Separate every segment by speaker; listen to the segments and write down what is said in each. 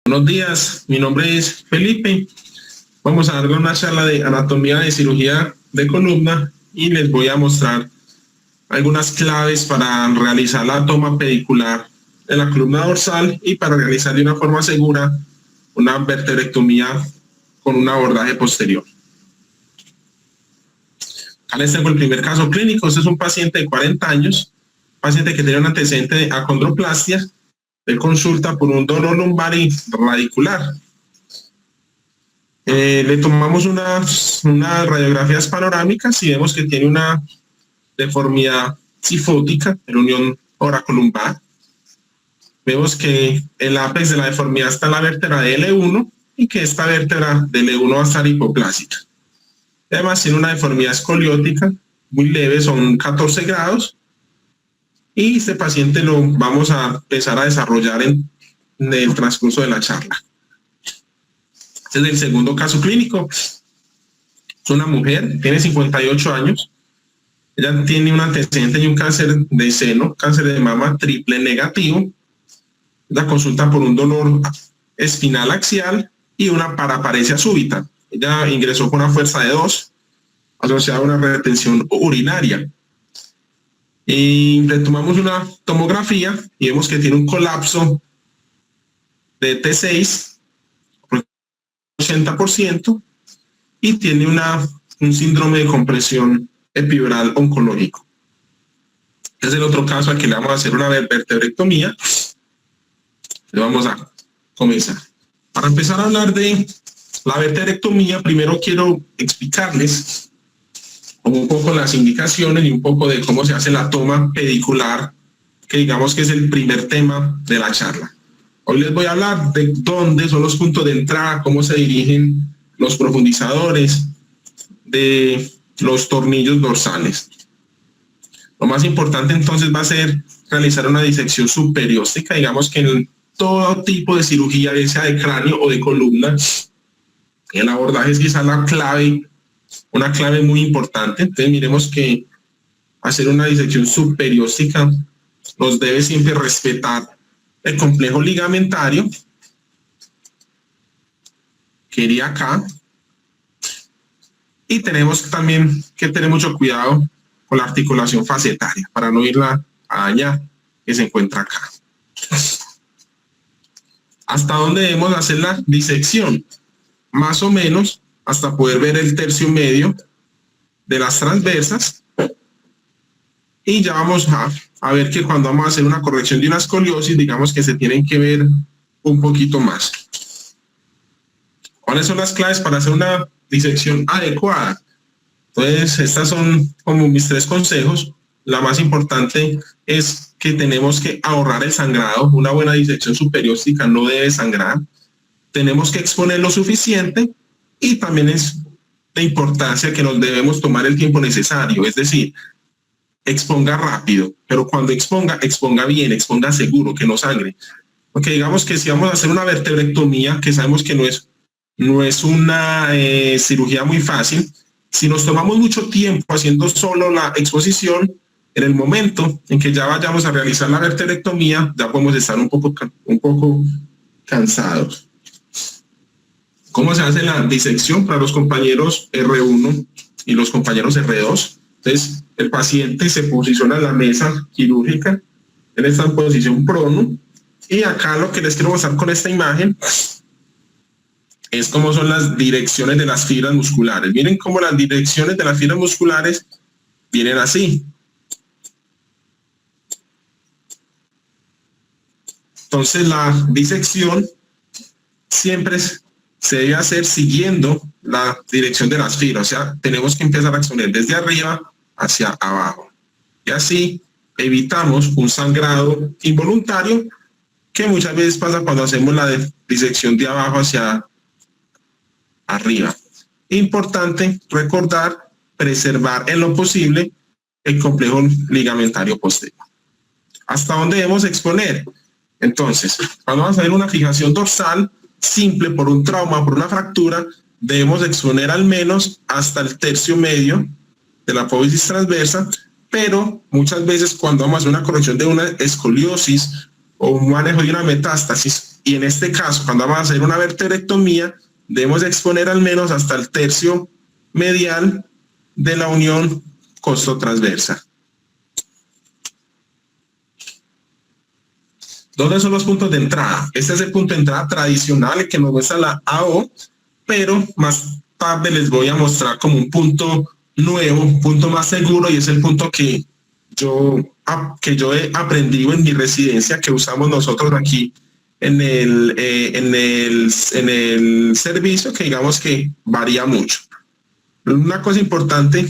Speaker 1: Buenos días, mi nombre es Felipe. Vamos a darle una charla de anatomía de cirugía de columna y les voy a mostrar algunas claves para realizar la toma pedicular en la columna dorsal y para realizar de una forma segura una vertebrectomía con un abordaje posterior. Acá les tengo el primer caso clínico. Este es un paciente de 40 años, paciente que tiene un antecedente de acondroplastia. Él consulta por un dolor lumbar y radicular. Le tomamos unas radiografías panorámicas y vemos que tiene una deformidad cifótica en unión oracolumbar. Vemos que el ápex de la deformidad está en la vértebra de L1 y que esta vértebra de L1 va a estar hipoplásica. Además tiene una deformidad escoliótica muy leve, son 14 grados. Y este paciente lo vamos a empezar a desarrollar en el transcurso de la charla. Este es el segundo caso clínico. Es una mujer, tiene 58 años. Ella tiene un antecedente de un cáncer de seno, cáncer de mama triple negativo. La consulta por un dolor espinal axial y una paraparesia súbita. Ella ingresó con una fuerza de 2, asociada a una retención urinaria. Y le tomamos una tomografía y vemos que tiene un colapso de T6, 80%, y tiene un síndrome de compresión epidural oncológico. Este es el otro caso al que le vamos a hacer una vertebrectomía. Le vamos a comenzar. Para empezar a hablar de la vertebrectomía, primero quiero explicarles un poco las indicaciones y un poco de cómo se hace la toma pedicular, que digamos que es el primer tema de la charla. Hoy les voy a hablar de dónde son los puntos de entrada, cómo se dirigen los profundizadores, de los tornillos dorsales. Lo más importante entonces va a ser realizar una disección subperióstica. Digamos que en todo tipo de cirugía, ya sea de cráneo o de columna, el abordaje es quizás la clave, una clave muy importante. Entonces miremos que hacer una disección subperióstica nos debe siempre respetar el complejo ligamentario, que iría acá, y tenemos también que tener mucho cuidado con la articulación facetaria para no irla a dañar, que se encuentra acá. ¿Hasta dónde debemos hacer la disección? Más o menos hasta poder ver el tercio medio de las transversas, y ya vamos a ver que cuando vamos a hacer una corrección de una escoliosis, digamos que se tienen que ver un poquito más. ¿Cuáles son las claves para hacer una disección adecuada? Entonces, estas son como mis 3 consejos. La más importante es que tenemos que ahorrar el sangrado. Una buena disección subperióstica no debe sangrar. Tenemos que exponer lo suficiente, y también es de importancia que nos debemos tomar el tiempo necesario, es decir, exponga rápido, pero cuando exponga bien, exponga seguro, que no sangre. Porque digamos que si vamos a hacer una vertebrectomía, que sabemos que no es una cirugía muy fácil, si nos tomamos mucho tiempo haciendo solo la exposición, en el momento en que ya vayamos a realizar la vertebrectomía, ya podemos estar un poco cansados. ¿Cómo se hace la disección para los compañeros R1 y los compañeros R2? Entonces, el paciente se posiciona en la mesa quirúrgica, él está en posición prono, y acá lo que les quiero mostrar con esta imagen es cómo son las direcciones de las fibras musculares. Miren cómo las direcciones de las fibras musculares vienen así. Entonces, la disección siempre se debe hacer siguiendo la dirección de las fibras, o sea, tenemos que empezar a exponer desde arriba hacia abajo. Y así evitamos un sangrado involuntario que muchas veces pasa cuando hacemos la disección de abajo hacia arriba. Importante recordar, preservar en lo posible el complejo ligamentario posterior. ¿Hasta dónde debemos exponer? Entonces, cuando vamos a hacer una fijación dorsal simple por un trauma, por una fractura, debemos exponer al menos hasta el tercio medio de la apófisis transversa, pero muchas veces cuando vamos a hacer una corrección de una escoliosis o un manejo de una metástasis, Y en este caso, cuando vamos a hacer una vertebrectomía, debemos exponer al menos hasta el tercio medial de la unión costotransversa. ¿Dónde son los puntos de entrada? Este es el punto de entrada tradicional, el que nos muestra la AO, pero más tarde les voy a mostrar como un punto nuevo, un punto más seguro, y es el punto que yo he aprendido en mi residencia, que usamos nosotros aquí en el servicio, que digamos que varía mucho. Una cosa importante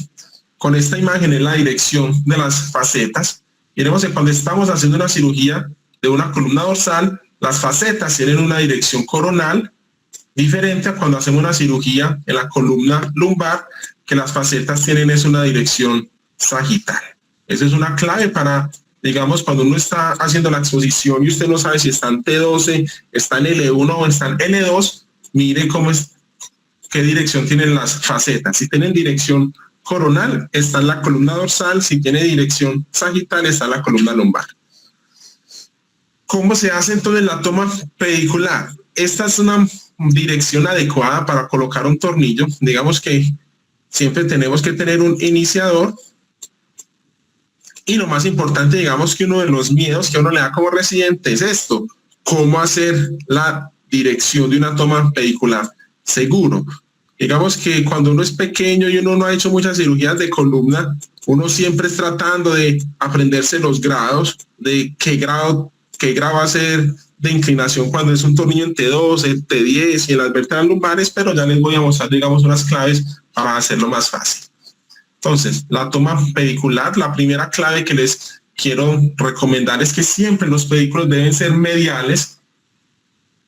Speaker 1: con esta imagen es la dirección de las facetas. Miremos que cuando estamos haciendo una cirugía de una columna dorsal, las facetas tienen una dirección coronal diferente a cuando hacemos una cirugía en la columna lumbar, que las facetas tienen una dirección sagital. Esa es una clave para, digamos, cuando uno está haciendo la exposición y usted no sabe si está en T12, está en L1 o está en L2, mire qué dirección tienen las facetas. Si tienen dirección coronal, está en la columna dorsal; si tiene dirección sagital, está en la columna lumbar. ¿Cómo se hace entonces la toma pedicular? Esta es una dirección adecuada para colocar un tornillo. Digamos que siempre tenemos que tener un iniciador. Y lo más importante, digamos que uno de los miedos que a uno le da como residente es esto: ¿cómo hacer la dirección de una toma pedicular seguro? Digamos que cuando uno es pequeño y uno no ha hecho muchas cirugías de columna, uno siempre es tratando de aprenderse los grados, de qué grado hacer de inclinación cuando es un tornillo en T12, T10 y en las vértebras lumbares, pero ya les voy a mostrar, digamos, unas claves para hacerlo más fácil. Entonces, la toma pedicular, la primera clave que les quiero recomendar es que siempre los pedículos deben ser mediales,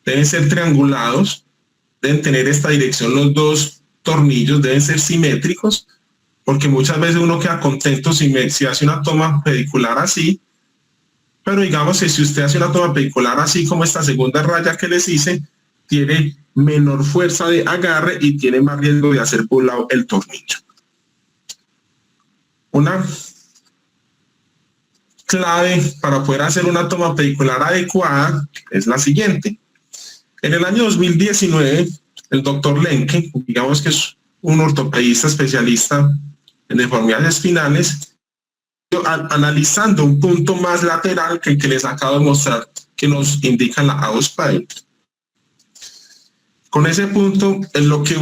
Speaker 1: deben ser triangulados, deben tener esta dirección, los dos tornillos deben ser simétricos, porque muchas veces uno queda contento si hace una toma pedicular así, pero digamos que si usted hace una toma pedicular así como esta segunda raya que les hice, tiene menor fuerza de agarre y tiene más riesgo de hacer por un lado el tornillo. Una clave para poder hacer una toma pedicular adecuada es la siguiente. En el año 2019, el doctor Lenke, digamos que es un ortopedista especialista en deformidades espinales, analizando un punto más lateral que el que les acabo de mostrar, que nos indica la AOSPAE. Con ese punto, lo que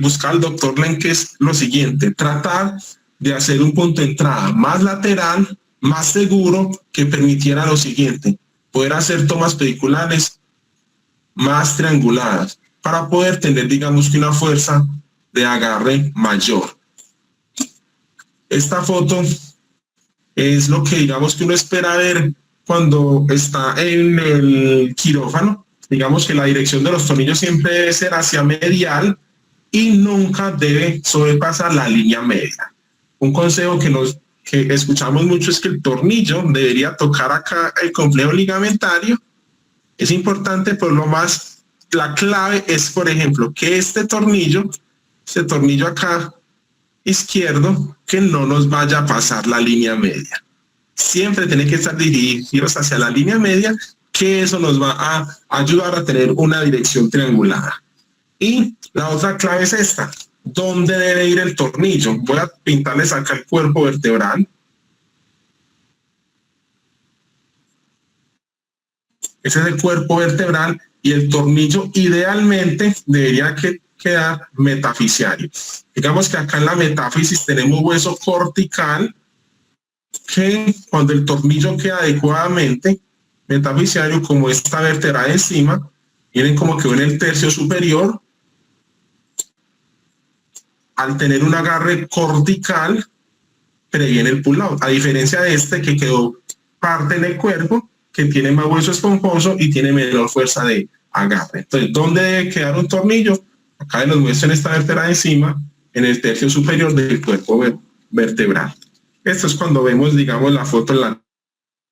Speaker 1: busca el doctor Lenke es lo siguiente: tratar de hacer un punto de entrada más lateral, más seguro, que permitiera lo siguiente: poder hacer tomas pediculares más trianguladas para poder tener, digamos, que una fuerza de agarre mayor. Esta foto es lo que, digamos, que uno espera ver cuando está en el quirófano. Digamos que la dirección de los tornillos siempre debe ser hacia medial y nunca debe sobrepasar la línea media. Un consejo que escuchamos mucho es que el tornillo debería tocar acá el complejo ligamentario. Es importante, pero la clave es, por ejemplo, que este tornillo acá izquierdo, que no nos vaya a pasar la línea media. Siempre tiene que estar dirigidos hacia la línea media, que eso nos va a ayudar a tener una dirección triangulada. Y la otra clave es esta: ¿dónde debe ir el tornillo? Voy a pintarles acá el cuerpo vertebral. Ese es el cuerpo vertebral y el tornillo idealmente debería quedar metafisiario. Digamos que acá en la metáfisis tenemos hueso cortical, que cuando el tornillo queda adecuadamente metafisiario, como esta vértebra de encima, miren cómo quedó en el tercio superior. Al tener un agarre cortical, previene el pull-out, a diferencia de este que quedó parte en el cuerpo, que tiene más hueso esponjoso y tiene menor fuerza de agarre. Entonces, ¿dónde debe quedar un tornillo? Acá nos muestran esta vértebra de encima, en el tercio superior del cuerpo vertebral. Esto es cuando vemos, digamos, la foto en la...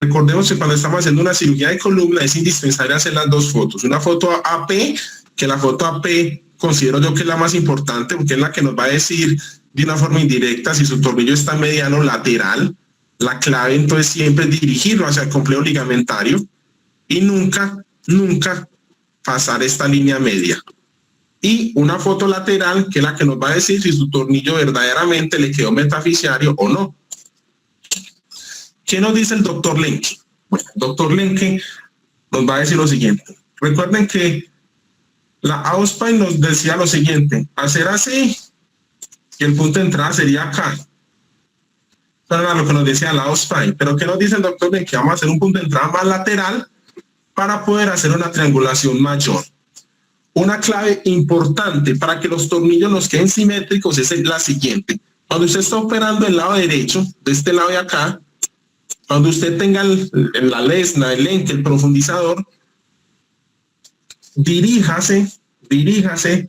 Speaker 1: Recordemos que cuando estamos haciendo una cirugía de columna es indispensable hacer las dos fotos. Una foto AP, que la foto AP considero yo que es la más importante, porque es la que nos va a decir de una forma indirecta si su tornillo está mediano o lateral. La clave entonces siempre es dirigirlo hacia el complejo ligamentario y nunca nunca pasar esta línea media. Y una foto lateral, que es la que nos va a decir si su tornillo verdaderamente le quedó metaficiario o no. ¿Qué nos dice el doctor Lenke? Bueno, el doctor Lenke nos va a decir lo siguiente. Recuerden que la Auspein nos decía lo siguiente: hacer así, y el punto de entrada sería acá. Eso era lo que nos decía la Auspein. Pero ¿qué nos dice el doctor Lenke? Vamos a hacer un punto de entrada más lateral para poder hacer una triangulación mayor. Una clave importante para que los tornillos nos queden simétricos es la siguiente. Cuando usted está operando el lado derecho, de este lado de acá, cuando usted tenga la lesna, el Lenke, el profundizador, diríjase,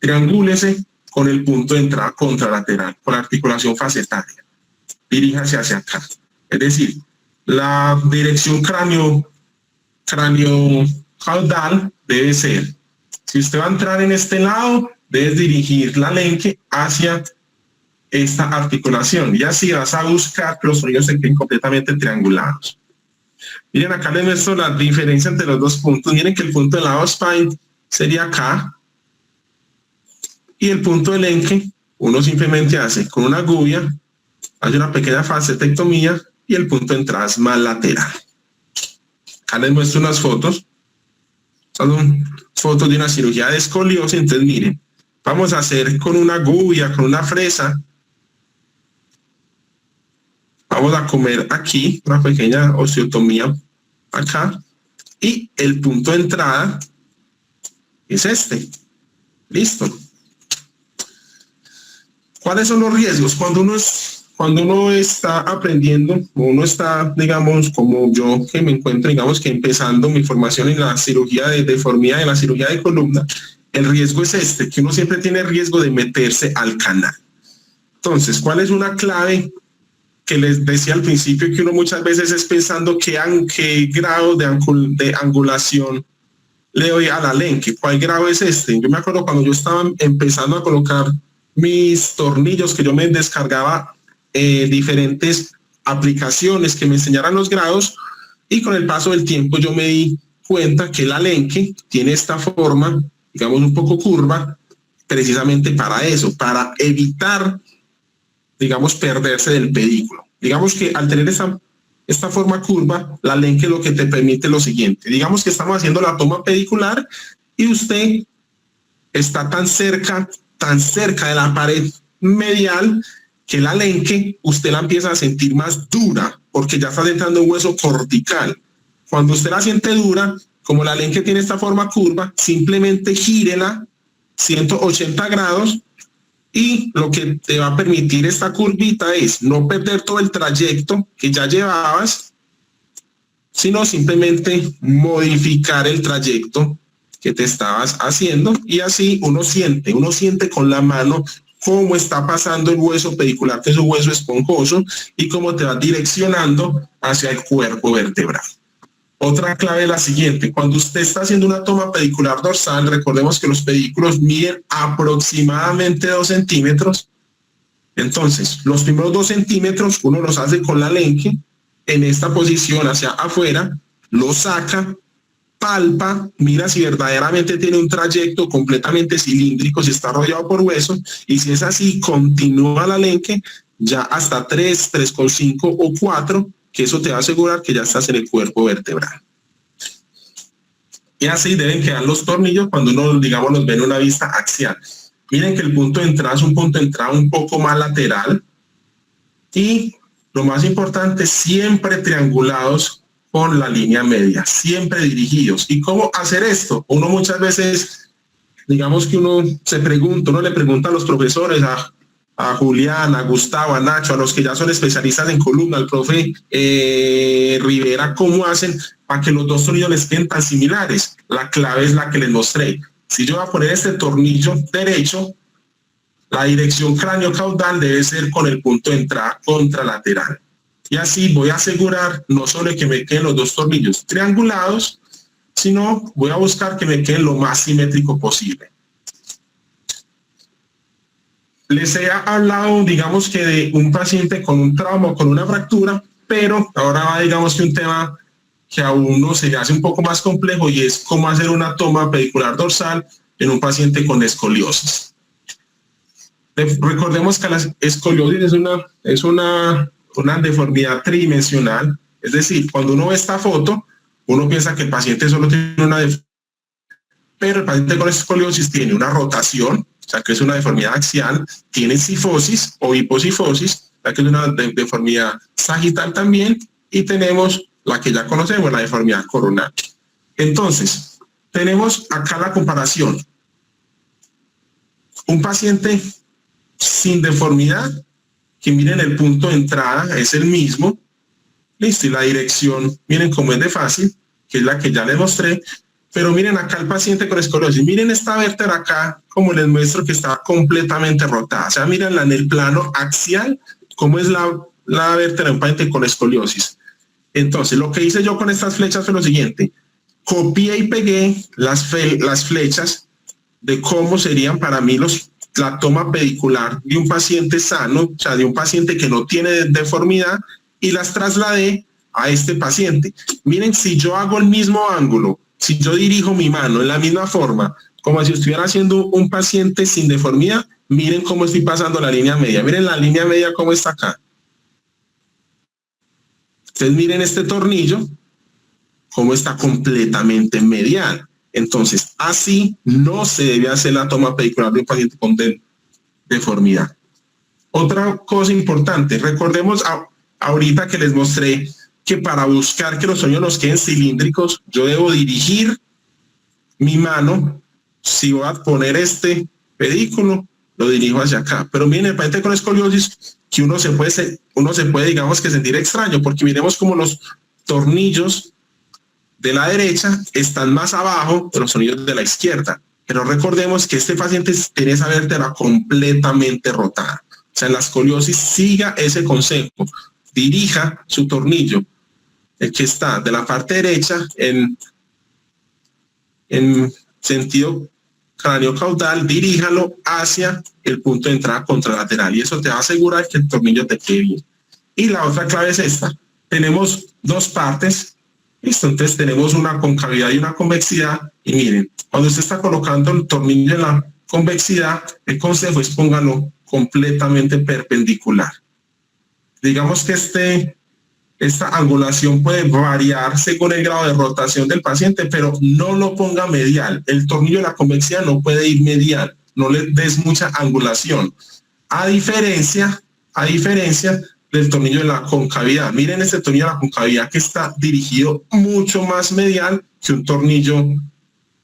Speaker 1: triangúlese con el punto de entrada contralateral, con la articulación facetaria. Diríjase hacia acá. Es decir, la dirección cráneo-caudal debe ser, si usted va a entrar en este lado, debes dirigir la Lenke hacia esta articulación y así vas a buscar que los tornillos se queden completamente triangulados. Miren, acá les muestro la diferencia entre los dos puntos. Miren que el punto de la Auspein sería acá y el punto del Lenke uno simplemente hace con una gubia, hace una pequeña facetectomía y el punto de entrada es más lateral. Acá les muestro unas fotos. Son fotos de una cirugía de escoliosis. Entonces miren, vamos a hacer con una gubia, con una fresa. Vamos a comer aquí una pequeña osteotomía acá y el punto de entrada es este. Listo. ¿Cuáles son los riesgos? Cuando uno está aprendiendo, uno está, digamos, como yo que me encuentro, digamos que empezando mi formación en la cirugía de deformidad, en la cirugía de columna, el riesgo es este, que uno siempre tiene riesgo de meterse al canal. Entonces, ¿cuál es una clave que les decía al principio, que uno muchas veces es pensando qué grado de angulación le doy a la Lenke? ¿Cuál grado es este? Yo me acuerdo cuando yo estaba empezando a colocar mis tornillos, que yo me descargaba diferentes aplicaciones que me enseñaran los grados, y con el paso del tiempo yo me di cuenta que la Lenke tiene esta forma, digamos, un poco curva, precisamente para eso, para evitar, digamos, perderse del pedículo. Digamos que al tener esta forma curva, la Lenke lo que te permite lo siguiente. Digamos que estamos haciendo la toma pedicular y usted está tan cerca de la pared medial que la Lenke usted la empieza a sentir más dura porque ya está entrando un hueso cortical. Cuando usted la siente dura, como la Lenke tiene esta forma curva, simplemente gírela 180 grados y lo que te va a permitir esta curvita es no perder todo el trayecto que ya llevabas, sino simplemente modificar el trayecto que te estabas haciendo, y así uno siente con la mano cómo está pasando el hueso pedicular, que es un hueso esponjoso, y cómo te va direccionando hacia el cuerpo vertebral. Otra clave es la siguiente: cuando usted está haciendo una toma pedicular dorsal, recordemos que los pedículos miden aproximadamente 2 centímetros. Entonces, los primeros 2 centímetros uno los hace con la Lenke en esta posición hacia afuera, lo saca, palpa, mira si verdaderamente tiene un trayecto completamente cilíndrico, si está rodeado por huesos, y si es así, continúa la Lenke ya hasta 3, 3,5 o 4, que eso te va a asegurar que ya estás en el cuerpo vertebral. Y así deben quedar los tornillos cuando uno, digamos, los ve en una vista axial. Miren que el punto de entrada es un punto de entrada un poco más lateral, y lo más importante, siempre triangulados con la línea media, siempre dirigidos. ¿Y cómo hacer esto? Uno muchas veces, digamos que uno le pregunta a los profesores, a Julián, a Gustavo, a Nacho, a los que ya son especialistas en columna, al profe Rivera, ¿cómo hacen para que los dos tornillos les queden tan similares? La clave es la que les mostré. Si yo voy a poner este tornillo derecho, la dirección cráneo-caudal debe ser con el punto de entrada contralateral. Y así voy a asegurar no solo que me queden los dos tornillos triangulados, sino voy a buscar que me queden lo más simétrico posible. Les he hablado, digamos, que de un paciente con un trauma o con una fractura, pero ahora va, digamos, que un tema que a uno se le hace un poco más complejo y es cómo hacer una toma pedicular dorsal en un paciente con escoliosis. Recordemos que la escoliosis es una deformidad tridimensional, es decir, cuando uno ve esta foto, uno piensa que el paciente solo tiene una deformidad, pero el paciente con escoliosis tiene una rotación, o sea que es una deformidad axial, tiene cifosis o hipocifosis, o sea que es una deformidad sagital también, y tenemos la que ya conocemos, la deformidad coronal. Entonces, tenemos acá la comparación. Un paciente sin deformidad, que miren el punto de entrada, es el mismo, listo, y la dirección, miren cómo es de fácil, que es la que ya les mostré, pero miren acá el paciente con escoliosis, miren esta vértebra acá, como les muestro que está completamente rotada, o sea, miren en el plano axial, cómo es la vértebra de un paciente con escoliosis. Entonces, lo que hice yo con estas flechas fue lo siguiente, copié y pegué las flechas de cómo serían para mí la toma pedicular de un paciente sano, o sea, de un paciente que no tiene deformidad, y las trasladé a este paciente. Miren, si yo hago el mismo ángulo, si yo dirijo mi mano en la misma forma, como si estuviera haciendo un paciente sin deformidad, miren cómo estoy pasando la línea media. Miren la línea media cómo está acá. Entonces miren este tornillo, cómo está completamente medial. Entonces, así no se debe hacer la toma pedicular de un paciente con deformidad. Otra cosa importante, recordemos ahorita que les mostré que para buscar que los tornillos nos queden cilíndricos, yo debo dirigir mi mano. Si voy a poner este pedículo, lo dirijo hacia acá. Pero miren, el paciente con escoliosis, que uno se puede, digamos que sentir extraño, porque miremos como los tornillos de la derecha están más abajo de los tornillos de la izquierda. Pero recordemos que este paciente tiene esa vértebra completamente rotada. O sea, en la escoliosis siga ese consejo. Dirija su tornillo, el que está de la parte derecha en sentido cráneo-caudal, diríjalo hacia el punto de entrada contralateral y eso te va a asegurar que el tornillo te quede bien. Y la otra clave es esta. Tenemos dos partes. Listo, entonces tenemos una concavidad y una convexidad. Y miren, cuando usted está colocando el tornillo en la convexidad, el consejo es póngalo completamente perpendicular. Digamos que esta angulación puede variar según el grado de rotación del paciente, pero no lo ponga medial. El tornillo de la convexidad no puede ir medial, no le des mucha angulación. A diferencia del tornillo de la concavidad. Miren este tornillo de la concavidad que está dirigido mucho más medial que un tornillo,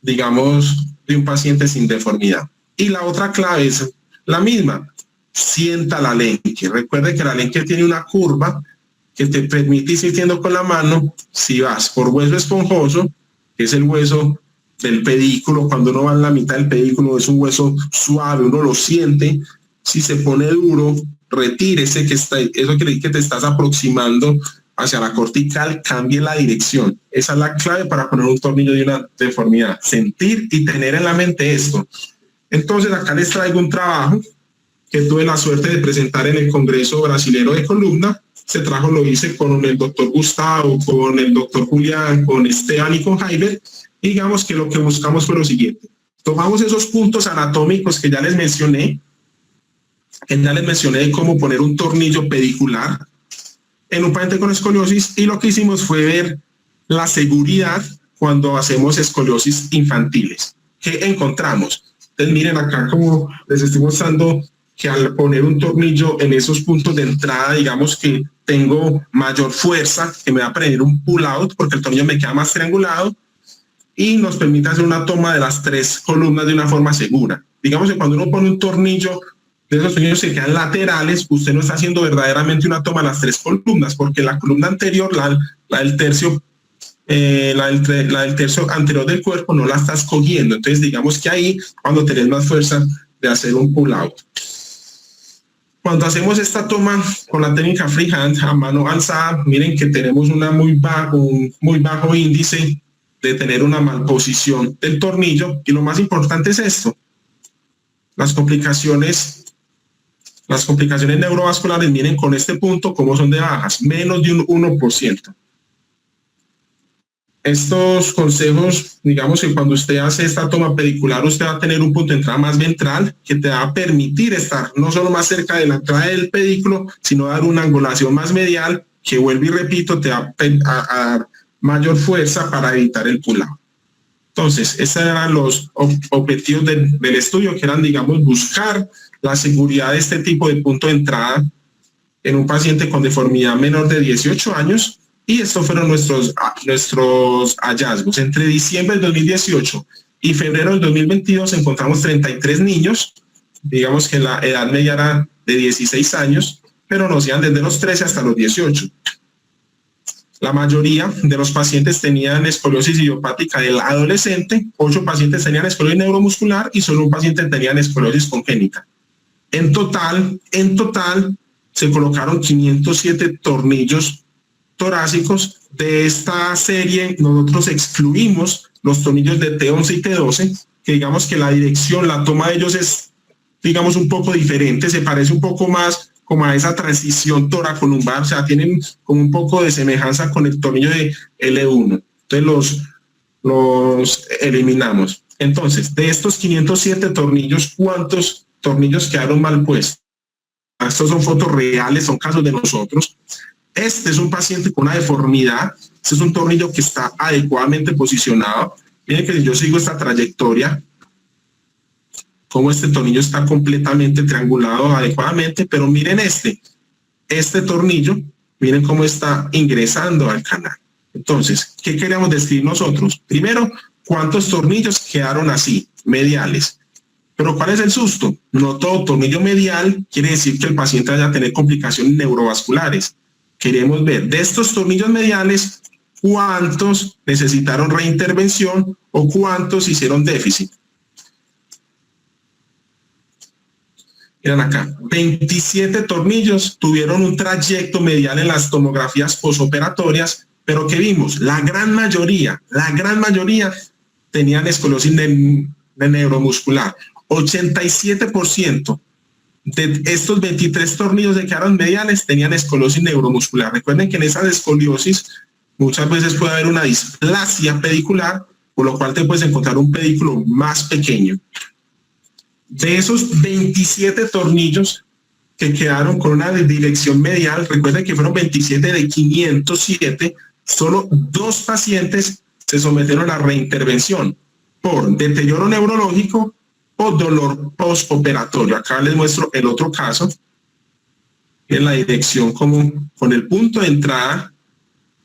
Speaker 1: digamos, de un paciente sin deformidad. Y la otra clave es la misma. Sienta la lenque. Recuerde que la lenque tiene una curva que te permite ir sintiendo con la mano. Si vas por hueso esponjoso, que es el hueso del pedículo, cuando uno va en la mitad del pedículo es un hueso suave, uno lo siente. Si se pone duro, retírese, eso quiere decir que te estás aproximando hacia la cortical, cambie la dirección. Esa es la clave para poner un tornillo de una deformidad. Sentir y tener en la mente esto. Entonces acá les traigo un trabajo que tuve la suerte de presentar en el Congreso Brasilero de Columna. Este trabajo lo hice con el doctor Gustavo, con el doctor Julián, con Esteban y con Jaime. Digamos que lo que buscamos fue lo siguiente. Tomamos esos puntos anatómicos que ya les mencioné, de cómo poner un tornillo pedicular en un paciente con escoliosis, y lo que hicimos fue ver la seguridad cuando hacemos escoliosis infantiles. ¿Qué encontramos? Entonces miren acá como les estoy mostrando que al poner un tornillo en esos puntos de entrada, digamos que tengo mayor fuerza, que me va a permitir un pull out porque el tornillo me queda más triangulado y nos permite hacer una toma de las tres columnas de una forma segura. Digamos que cuando uno pone un tornillo de esos tornillos que quedan laterales, usted no está haciendo verdaderamente una toma de las tres columnas, porque la columna anterior, la del tercio anterior del cuerpo, no la estás cogiendo. Entonces digamos que ahí cuando tenés más fuerza de hacer un pull out. Cuando hacemos esta toma con la técnica freehand a mano alzada, miren que tenemos un muy bajo índice de tener una malposición del tornillo, y lo más importante es esto: las complicaciones neurovasculares, miren con este punto cómo son de bajas, menos de un 1%. estos consejos, digamos que cuando usted hace esta toma pedicular, usted va a tener un punto de entrada más ventral que te va a permitir estar no solo más cerca de la entrada del pedículo, sino dar una angulación más medial que, vuelvo y repito, te va a dar mayor fuerza para evitar el pull-out. Entonces, esos eran los objetivos del estudio, que eran, digamos, buscar la seguridad de este tipo de punto de entrada en un paciente con deformidad menor de 18 años. Y estos fueron nuestros hallazgos. Entre diciembre del 2018 y febrero del 2022 encontramos 33 niños, digamos que la edad media era de 16 años, pero nos iban desde los 13 hasta los 18. La mayoría de los pacientes tenían escoliosis idiopática del adolescente, 8 pacientes tenían escoliosis neuromuscular y solo un paciente tenía escoliosis congénita. En total, se colocaron 507 tornillos torácicos. De esta serie nosotros excluimos los tornillos de T11 y T12, que digamos que la dirección, la toma de ellos es, digamos, un poco diferente, se parece un poco más como a esa transición toracolumbar, o sea, tienen como un poco de semejanza con el tornillo de L1. Entonces los eliminamos. Entonces, de estos 507 tornillos, ¿cuántos tornillos quedaron mal puestos? Estos son fotos reales, son casos de nosotros. Este es un paciente con una deformidad. Este es un tornillo que está adecuadamente posicionado. Miren que yo sigo esta trayectoria, como este tornillo está completamente triangulado adecuadamente, pero miren este tornillo, miren cómo está ingresando al canal. Entonces, ¿qué queríamos describir nosotros? Primero, ¿cuántos tornillos quedaron así, mediales? Pero ¿cuál es el susto? No todo tornillo medial quiere decir que el paciente vaya a tener complicaciones neurovasculares. Queremos ver de estos tornillos mediales cuántos necesitaron reintervención o cuántos hicieron déficit. Miren acá, 27 tornillos tuvieron un trayecto medial en las tomografías posoperatorias, pero ¿qué vimos? La gran mayoría tenían escoliosis neuromuscular. 87% de estos 23 tornillos que quedaron mediales tenían escoliosis neuromuscular. Recuerden que en esas escoliosis muchas veces puede haber una displasia pedicular, por lo cual te puedes encontrar un pedículo más pequeño. De esos 27 tornillos que quedaron con una dirección medial, recuerden que fueron 27 de 507, solo 2 pacientes se sometieron a reintervención por deterioro neurológico o dolor postoperatorio. Acá les muestro el otro caso, en la dirección como con el punto de entrada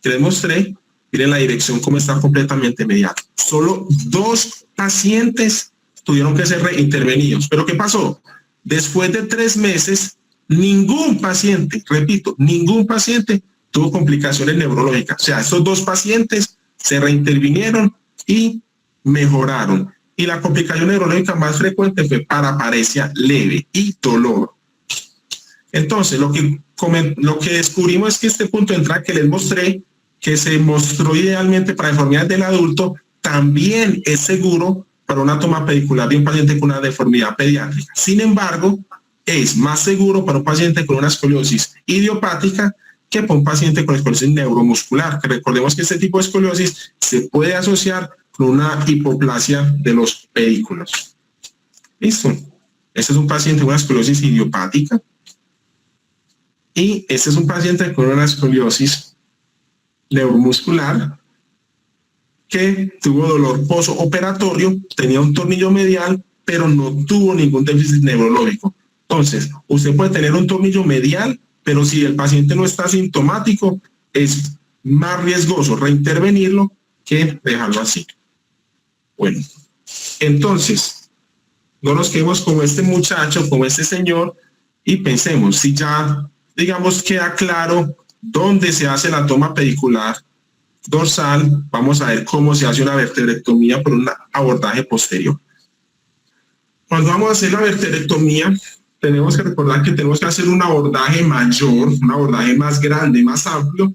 Speaker 1: que les mostré, miren la dirección como está completamente medial. Solo 2 pacientes tuvieron que ser reintervenidos. ¿Pero qué pasó? Después de 3 meses, ningún paciente, repito, ningún paciente tuvo complicaciones neurológicas. O sea, estos 2 pacientes se reintervinieron y mejoraron. Y la complicación neurológica más frecuente fue paraparesia leve y dolor. Entonces, lo que descubrimos es que este punto de entrada que les mostré, que se mostró idealmente para deformidades del adulto, también es seguro para una toma pedicular de un paciente con una deformidad pediátrica. Sin embargo, es más seguro para un paciente con una escoliosis idiopática que para un paciente con escoliosis neuromuscular, que recordemos que este tipo de escoliosis se puede asociar con una hipoplasia de los pedículos. Listo. Este es un paciente con una escoliosis idiopática y este es un paciente con una escoliosis neuromuscular que tuvo dolor postoperatorio, tenía un tornillo medial, pero no tuvo ningún déficit neurológico. Entonces, usted puede tener un tornillo medial, pero si el paciente no está sintomático, es más riesgoso reintervenirlo que dejarlo así. Bueno, entonces, no nos quedemos como este muchacho, como este señor, y pensemos, si ya, digamos, queda claro dónde se hace la toma pedicular dorsal, vamos a ver cómo se hace una vertebrectomía por un abordaje posterior. Cuando vamos a hacer la vertebrectomía, tenemos que recordar que tenemos que hacer un abordaje mayor, un abordaje más grande, más amplio,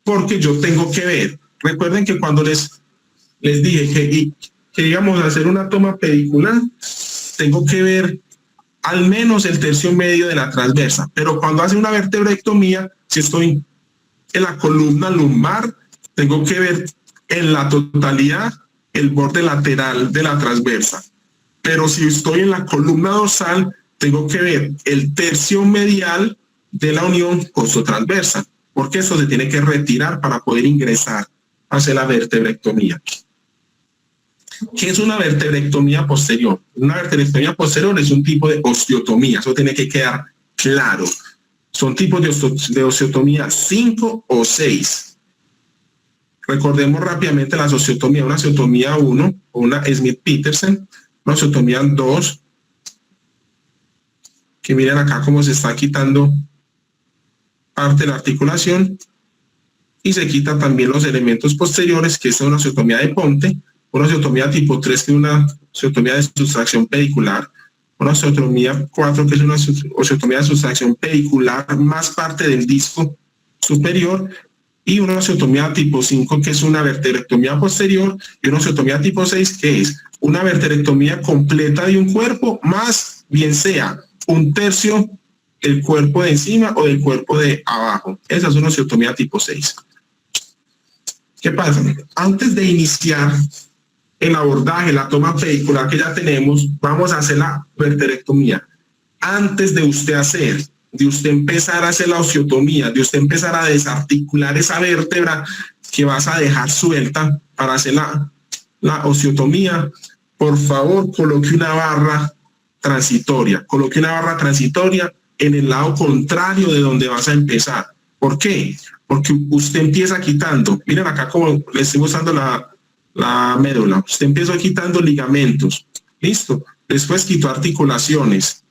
Speaker 1: porque yo tengo que ver. Recuerden que cuando les dije que íbamos a hacer una toma pedicular, tengo que ver al menos el tercio medio de la transversa, pero cuando hace una vertebrectomía, si estoy en la columna lumbar, tengo que ver en la totalidad el borde lateral de la transversa. Pero si estoy en la columna dorsal, tengo que ver el tercio medial de la unión costotransversa, porque eso se tiene que retirar para poder ingresar hacia la vertebrectomía. ¿Qué es una vertebrectomía posterior? Una vertebrectomía posterior es un tipo de osteotomía, eso tiene que quedar claro. Son tipos de osteotomía 5 o 6. Recordemos rápidamente las osteotomías, una osteotomía 1 o una Smith-Petersen, una osteotomía 2, que miren acá cómo se está quitando parte de la articulación y se quita también los elementos posteriores, que es una osteotomía de Ponte, una osteotomía tipo 3, que es una osteotomía de sustracción pedicular, una osteotomía 4, que es una osteotomía de sustracción pedicular más parte del disco superior, y una osteotomía tipo 5, que es una vertebrectomía posterior, y una osteotomía tipo 6, que es una vertebrectomía completa de un cuerpo, más bien sea un tercio del cuerpo de encima o del cuerpo de abajo. Esa es una osteotomía tipo 6. ¿Qué pasa? Antes de iniciar el abordaje, la toma pedicular que ya tenemos, vamos a hacer la vertebrectomía. Antes de usted empezar a hacer la osteotomía, de usted empezar a desarticular esa vértebra que vas a dejar suelta para hacer la osteotomía, por favor, coloque una barra transitoria. Coloque una barra transitoria en el lado contrario de donde vas a empezar. ¿Por qué? Porque usted empieza quitando, miren acá como le estoy mostrando la médula, usted empieza quitando ligamentos, listo, después quitó articulaciones,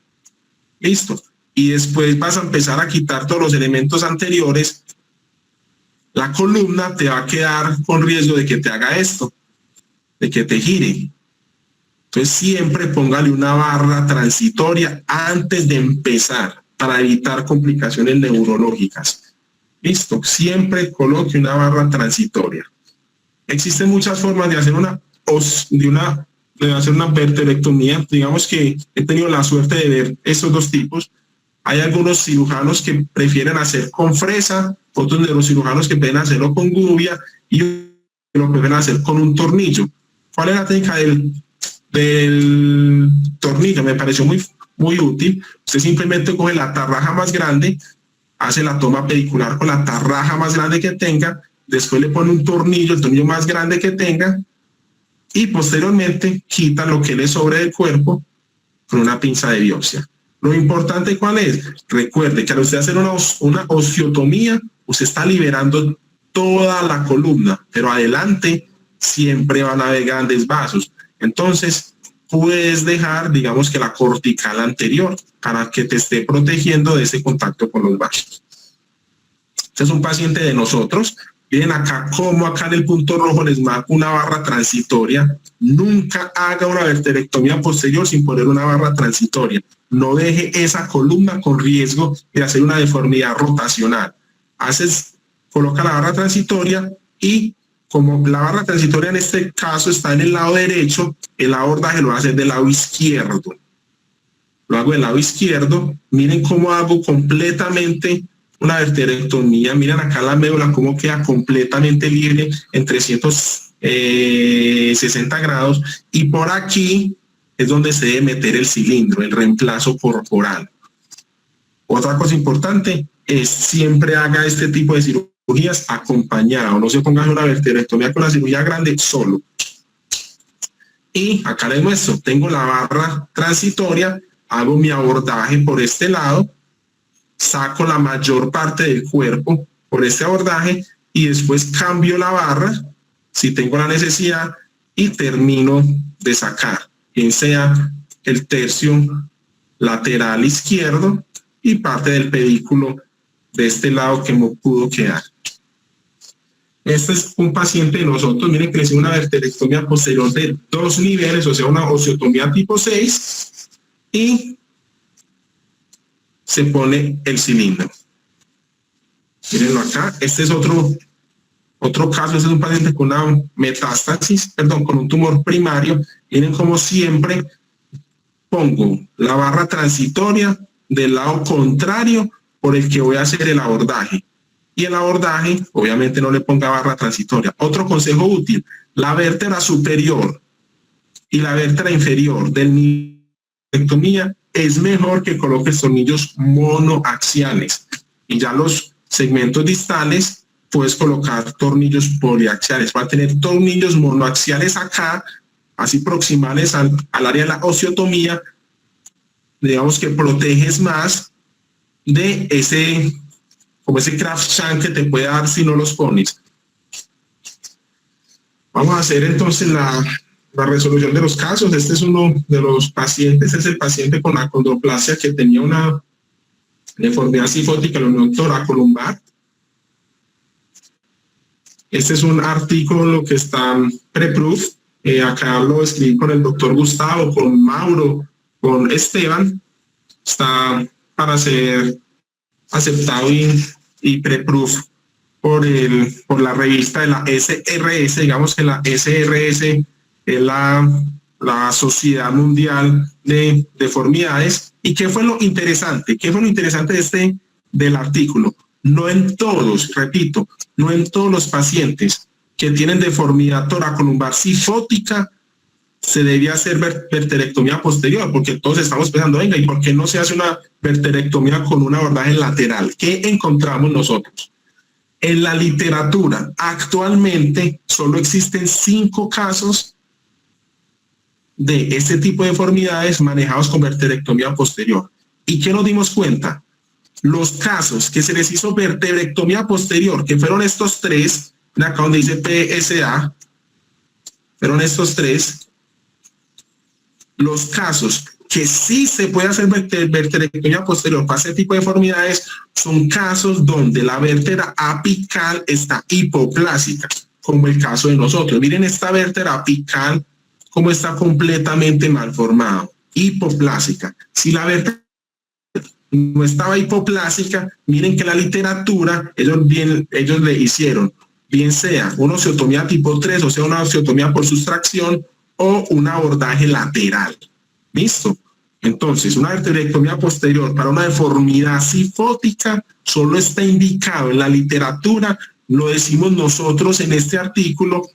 Speaker 1: listo, y después vas a empezar a quitar todos los elementos anteriores. La columna te va a quedar con riesgo de que te haga esto, de que te gire. Entonces siempre póngale una barra transitoria antes de empezar para evitar complicaciones neurológicas. Listo, siempre coloque una barra transitoria. Existen muchas formas de hacer una vertebrectomía. Digamos que he tenido la suerte de ver estos dos tipos. Hay algunos cirujanos que prefieren hacer con fresa, otros neurocirujanos que pueden hacerlo con gubia y lo prefieren hacer con un tornillo. ¿Cuál es la técnica del tornillo? Me pareció muy útil. Usted simplemente coge la tarraja más grande, hace la toma pedicular con la tarraja más grande que tenga, después le pone un tornillo, el tornillo más grande que tenga, y posteriormente quita lo que le sobre del cuerpo con una pinza de biopsia. Lo importante, ¿cuál es? Recuerde que al usted hacer una osteotomía, usted está liberando toda la columna, pero adelante siempre van a haber grandes vasos. Entonces, puedes dejar, digamos que la cortical anterior para que te esté protegiendo de ese contacto con los vasos. Este es un paciente de nosotros. Miren acá cómo acá en el punto rojo les marco una barra transitoria. Nunca haga una vertebrectomía posterior sin poner una barra transitoria. No deje esa columna con riesgo de hacer una deformidad rotacional. Coloca la barra transitoria y como la barra transitoria en este caso está en el lado derecho, el abordaje lo va a hacer del lado izquierdo. Lo hago del lado izquierdo. Miren cómo hago completamente una vertebrectomía. Miren acá la médula cómo queda completamente libre en 360 grados, y por aquí es donde se debe meter el cilindro, el reemplazo corporal. Otra cosa importante es siempre haga este tipo de cirugías acompañado, no se ponga una vertebrectomía con la cirugía grande solo. Y acá les muestro, tengo la barra transitoria, hago mi abordaje por este lado, saco la mayor parte del cuerpo por este abordaje y después cambio la barra si tengo la necesidad y termino de sacar, bien sea el tercio lateral izquierdo y parte del pedículo de este lado que me pudo quedar. Este es un paciente de nosotros, miren que le hice una vertebrectomía posterior de 2 niveles, o sea, una osteotomía tipo 6, y se pone el cilindro. Mírenlo acá. Este es otro caso. Este es un paciente con una metástasis, con un tumor primario. Miren como siempre pongo la barra transitoria del lado contrario por el que voy a hacer el abordaje. Y el abordaje, obviamente no le ponga barra transitoria. Otro consejo útil, la vértebra superior y la vértebra inferior del nivelectomía es mejor que coloques tornillos monoaxiales. Y ya los segmentos distales puedes colocar tornillos poliaxiales. Va a tener tornillos monoaxiales acá, así proximales al área de la osteotomía. Digamos que proteges más de ese, como ese craft shank que te puede dar si no los pones. Vamos a hacer entonces la resolución de los casos. Este es uno de los pacientes, es el paciente con acondroplasia que tenía una deformidad cifótica en la unión toracolumbar. Este es un artículo que está pre-proof. Acá lo escribí con el doctor Gustavo, con Mauro, con Esteban. Está para ser aceptado y pre-proof por la revista de la SRS. Digamos que la SRS es la Sociedad Mundial de Deformidades. ¿Y qué fue lo interesante? ¿Qué fue lo interesante del artículo? No en todos, repito, no en todos los pacientes que tienen deformidad toracolumbar cifótica se debía hacer verterectomía posterior, porque todos estamos pensando, venga, ¿y por qué no se hace una verterectomía con un abordaje lateral? ¿Qué encontramos nosotros? En la literatura, actualmente solo existen 5 casos de este tipo de deformidades manejados con verterectomía posterior. ¿Y qué nos dimos cuenta? Los casos que se les hizo vertebrectomía posterior, que fueron estos 3, acá donde dice PSA, fueron estos 3, los casos que sí se puede hacer vertebrectomía posterior para ese tipo de deformidades son casos donde la vértebra apical está hipoplásica, como el caso de nosotros. Miren esta vértebra apical, cómo está completamente mal formada, hipoplásica. Si la vértebra no estaba hipoplásica, miren que la literatura, ellos le hicieron, bien sea una osteotomía tipo 3, o sea, una osteotomía por sustracción o un abordaje lateral. ¿Listo? Entonces, una vertebrectomía posterior para una deformidad cifótica solo está indicado en la literatura, lo decimos nosotros en este artículo,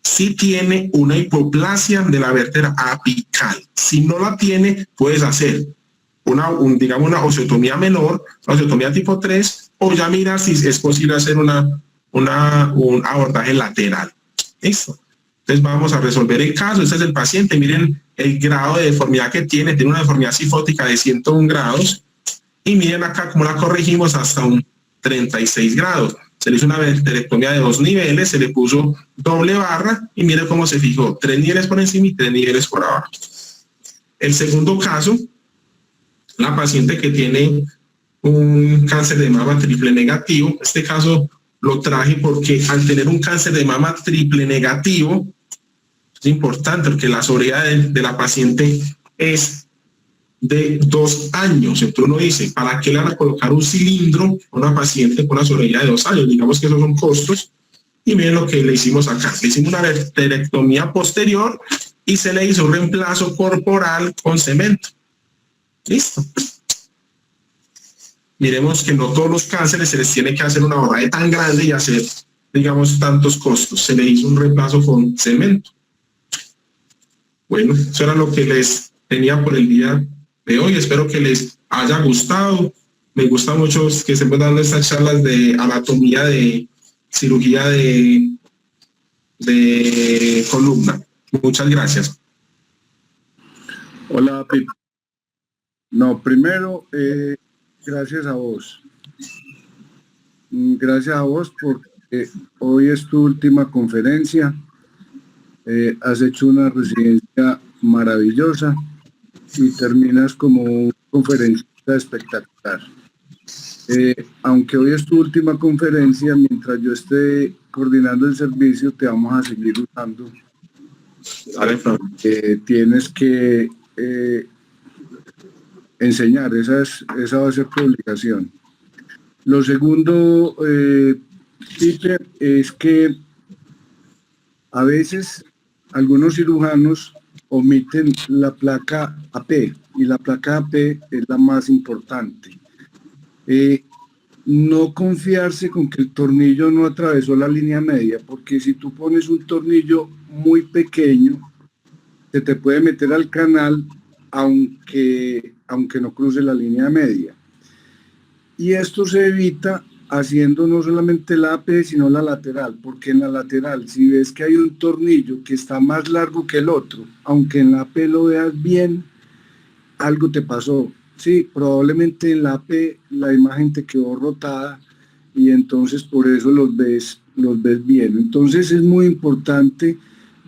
Speaker 1: si tiene una hipoplasia de la vértebra apical. Si no la tiene, puedes hacer digamos una osteotomía menor, una osteotomía tipo 3, o ya mirar si es posible hacer un abordaje lateral. ¿Listo? Entonces vamos a resolver el caso. Este es el paciente. Miren el grado de deformidad que tiene. Tiene una deformidad cifótica de 101 grados. Y miren acá cómo la corregimos hasta un 36 grados. Se le hizo una vertebrectomía de 2 niveles, se le puso doble barra y miren cómo se fijó. 3 niveles por encima y 3 niveles por abajo. El segundo caso, la paciente que tiene un cáncer de mama triple negativo. Este caso lo traje porque al tener un cáncer de mama triple negativo, es importante porque la sobrevida de la paciente es de 2 años. Entonces uno dice, ¿para qué le van a colocar un cilindro a una paciente con una sobrevida de 2 años? Digamos que esos son costos. Y miren lo que le hicimos acá. Le hicimos una vertebrectomía posterior y se le hizo un reemplazo corporal con cemento. Listo. Miremos que no todos los cánceres se les tiene que hacer una abordaje tan grande y hacer, digamos, tantos costos. Se le hizo un reemplazo con cemento. Bueno, eso era lo que les tenía por el día de hoy. Espero que les haya gustado. Me gusta mucho que estemos dando estas charlas de anatomía de cirugía de columna. Muchas gracias.
Speaker 2: Hola, Pipe. No, primero, gracias a vos. Gracias a vos porque hoy es tu última conferencia. Has hecho una residencia maravillosa y terminas como un conferencista espectacular. Aunque hoy es tu última conferencia, mientras yo esté coordinando el servicio, te vamos a seguir usando. Tienes que enseñar, esa va a ser tu obligación. Lo segundo, Peter, es que a veces algunos cirujanos omiten la placa AP y la placa AP es la más importante. no confiarse con que el tornillo no atravesó la línea media, porque si tú pones un tornillo muy pequeño, se te puede meter al canal aunque no cruce la línea media. Y esto se evita haciendo no solamente la AP, sino la lateral, porque en la lateral, si ves que hay un tornillo que está más largo que el otro, aunque en la AP lo veas bien, algo te pasó. Sí, probablemente en la AP la imagen te quedó rotada y entonces por eso los ves bien. Entonces es muy importante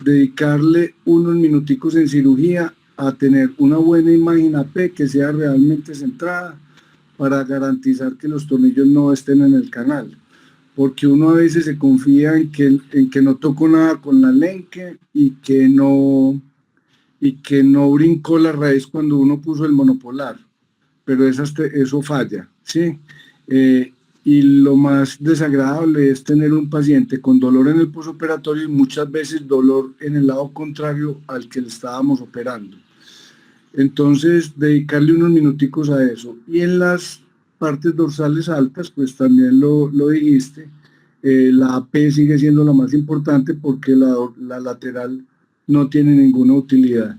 Speaker 2: dedicarle unos minuticos en cirugía a tener una buena imagen AP que sea realmente centrada para garantizar que los tornillos no estén en el canal, porque uno a veces se confía en que no tocó nada con la lenque y que no brincó la raíz cuando uno puso el monopolar, pero eso falla, ¿sí? Y lo más desagradable es tener un paciente con dolor en el posoperatorio y muchas veces dolor en el lado contrario al que le estábamos operando. Entonces, dedicarle unos minuticos a eso. Y en las partes dorsales altas, pues también lo dijiste, la AP sigue siendo la más importante porque la lateral no tiene ninguna utilidad.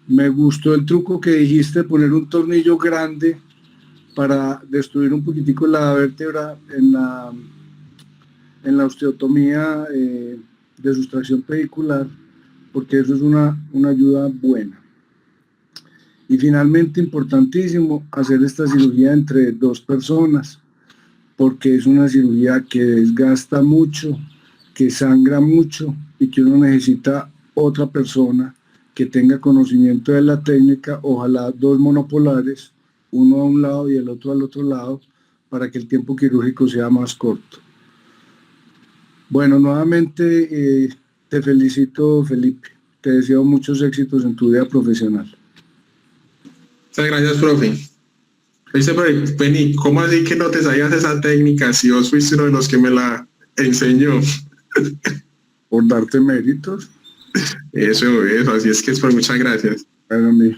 Speaker 2: Me gustó el truco que dijiste, poner un tornillo grande para destruir un poquitico la vértebra en la osteotomía de sustracción pedicular, porque eso es una ayuda buena. Y finalmente, importantísimo, hacer esta cirugía entre dos personas, porque es una cirugía que desgasta mucho, que sangra mucho y que uno necesita otra persona que tenga conocimiento de la técnica, ojalá dos monopolares, uno a un lado y el otro al otro lado, para que el tiempo quirúrgico sea más corto. Bueno, nuevamente te felicito, Felipe. Te deseo muchos éxitos en tu vida profesional.
Speaker 1: Muchas gracias, profe. Dice, Penny, ¿cómo así que no te sabías esa técnica si vos fuiste uno de los que me la enseñó?
Speaker 2: Por darte méritos.
Speaker 1: Eso, así es que es por muchas gracias.
Speaker 2: Bueno,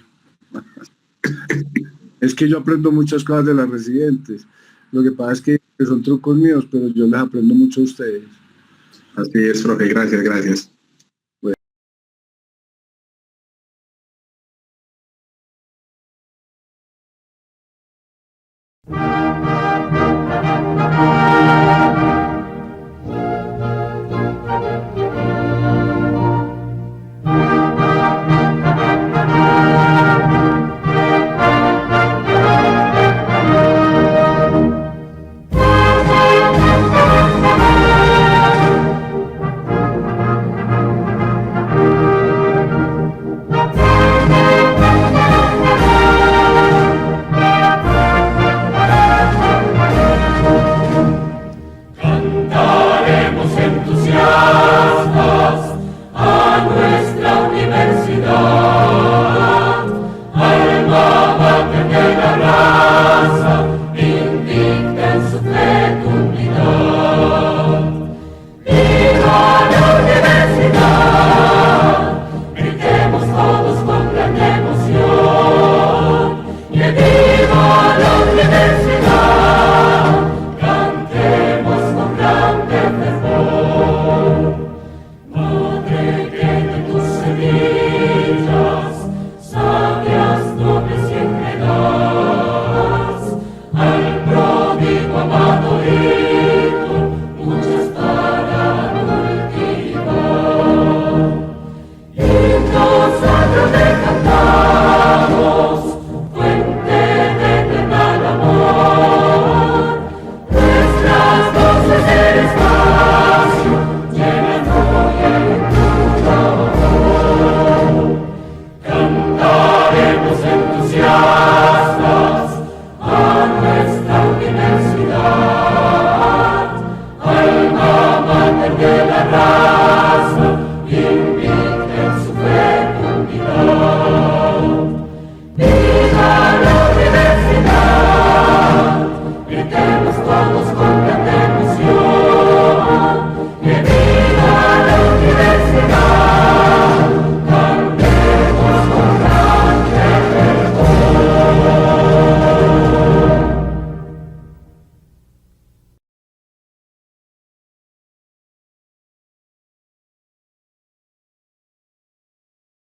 Speaker 2: es que yo aprendo muchas cosas de las residentes. Lo que pasa es que son trucos míos, pero yo les aprendo mucho a ustedes.
Speaker 1: Así es, profe, gracias.